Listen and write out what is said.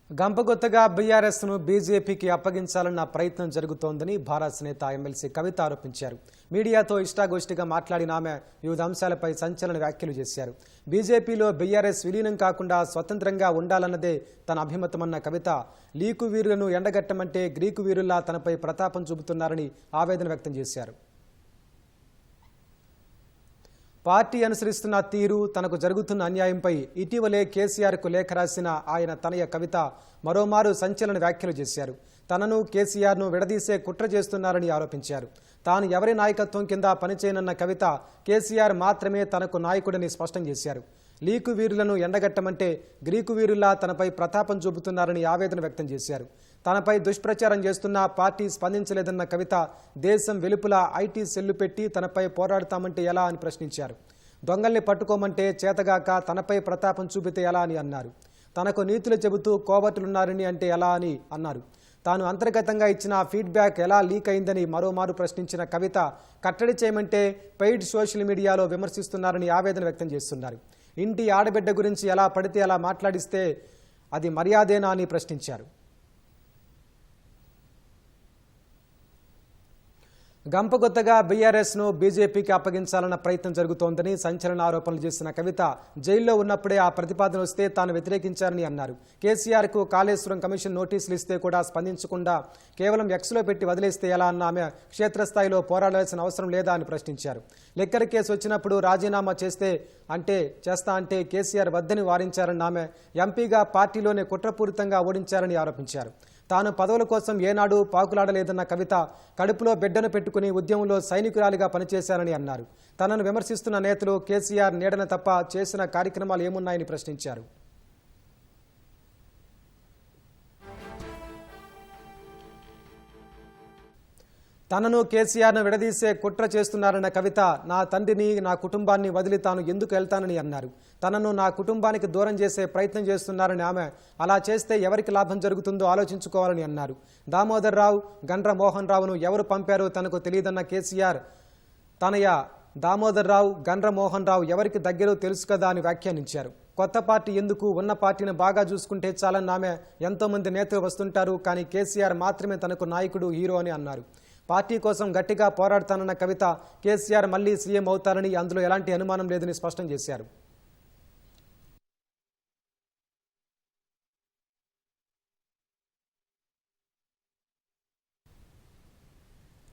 గంపగొత్తగా బీఆర్ఎస్ను బీజేపీకి అప్పగించాలన్న ప్రయత్నం జరుగుతోందని భారత్ నేత ఎమ్మెల్సీ కవిత ఆరోపించారు. మీడియాతో ఇష్టాగోష్ఠిగా మాట్లాడిన ఆమె వివిధ అంశాలపై సంచలన వ్యాఖ్యలు చేశారు. బీజేపీలో బీఆర్ఎస్ విలీనం కాకుండా స్వతంత్రంగా ఉండాలన్నదే తన అభిమతమన్న కవిత లీకు వీరులను ఎండగట్టమంటే గ్రీకు వీరుల్లా తనపై ప్రతాపం చూపుతున్నారని ఆవేదన వ్యక్తం చేశారు. పార్టీ అనుసరిస్తున్న తీరు, తనకు జరుగుతున్న అన్యాయంపై ఇటీవలే కేసీఆర్కు లేఖ రాసిన ఆయన తనయ కవిత మరోమారు సంచలన వ్యాఖ్యలు చేశారు. తనను కేసీఆర్ను విడదీసే కుట్ర చేస్తున్నారని ఆరోపించారు. తాను ఎవరి నాయకత్వం కింద పనిచేయనన్న కవిత కేసీఆర్ మాత్రమే తనకు నాయకుడని స్పష్టం చేశారు. లీకు వీరులను ఎండగట్టమంటే గ్రీకు వీరుల్లా తనపై ప్రతాపం చూపుతున్నారని ఆవేదన వ్యక్తం చేశారు. తనపై దుష్ప్రచారం చేస్తున్న పార్టీ స్పందించలేదన్న కవిత దేశం వెలుపల ఐటీ సెల్లు పెట్టి తనపై పోరాడతామంటే ఎలా అని ప్రశ్నించారు. దొంగల్ని పట్టుకోమంటే చేతగాక తనపై ప్రతాపం చూపితే ఎలా అని అన్నారు. తనకు నీతులు చెబుతూ కోవటులున్నారని అంటే ఎలా అని అన్నారు. తాను అంతర్గతంగా ఇచ్చిన ఫీడ్బ్యాక్ ఎలా లీక్ అయిందని మరోమారు ప్రశ్నించిన కవిత కట్టడి చేయమంటే పెయిడ్ సోషల్ మీడియాలో విమర్శిస్తున్నారని ఆవేదన వ్యక్తం చేస్తున్నారు. ఇంటి ఆడబిడ్డ గురించి ఎలా పడితే అలా మాట్లాడిస్తే అది మర్యాదేనా అని ప్రశ్నించారు. గంపగొత్తగా బీఆర్ఎస్ను బీజేపీకి అప్పగించాలన్న ప్రయత్నం జరుగుతోందని సంచలన ఆరోపణలు చేసిన కవిత జైల్లో ఉన్నప్పుడే ఆ ప్రతిపాదన వస్తే తాను వ్యతిరేకించారని అన్నారు. కేసీఆర్కు కాళేశ్వరం కమిషన్ నోటీసులు ఇస్తే కూడా స్పందించకుండా కేవలం ఎక్స్లో పెట్టి వదిలేస్తే ఎలా అన్న ఆమె క్షేత్రస్థాయిలో పోరాడాల్సిన అవసరం లేదా అని ప్రశ్నించారు. లిక్కర్ కేసు వచ్చినప్పుడు రాజీనామా చేస్తా అంటే కేసీఆర్ వద్దని వారించారన్న ఆమె ఎంపీగా పార్టీలోనే కుట్రపూరితంగా ఓడించారని ఆరోపించారు. తాను పదవుల కోసం ఏనాడు పాకులాడలేదన్న కవిత కడుపులో బిడ్డను పెట్టుకుని ఉద్యమంలో సైనికురాలిగా పనిచేశారని అన్నారు. తనను విమర్శిస్తున్న నేతలు కేసీఆర్ నీడన తప్ప చేసిన కార్యక్రమాలు ఏమున్నాయని ప్రశ్నించారు. తనను కేసీఆర్ను విడదీసే కుట్ర చేస్తున్నారన్న కవిత నా తండ్రిని, నా కుటుంబాన్ని వదిలి తాను ఎందుకు వెళ్తానని అన్నారు. తనను నా కుటుంబానికి దూరం చేసే ప్రయత్నం చేస్తున్నారని ఆమె అలా చేస్తే ఎవరికి లాభం జరుగుతుందో ఆలోచించుకోవాలని అన్నారు. దామోదర్ రావు, గండ్ర మోహన్ రావును ఎవరు పంపారో తనకు తెలియదన్న కేసీఆర్ తనయ దామోదర్ రావు, గండ్ర మోహన్ రావు ఎవరికి దగ్గరో తెలుసు కదా అని వ్యాఖ్యానించారు. కొత్త పార్టీ ఎందుకు, ఉన్న పార్టీని బాగా చూసుకుంటే చాలని ఆమె ఎంతోమంది నేతలు వస్తుంటారు, కానీ కేసీఆర్ మాత్రమే తనకు నాయకుడు, హీరో అని అన్నారు. పార్టీ కోసం గట్టిగా పోరాడతానన్న కవిత కేసీఆర్ మళ్లీ సీఎం అవుతారని అందులో ఎలాంటి అనుమానం లేదని స్పష్టం చేశారు.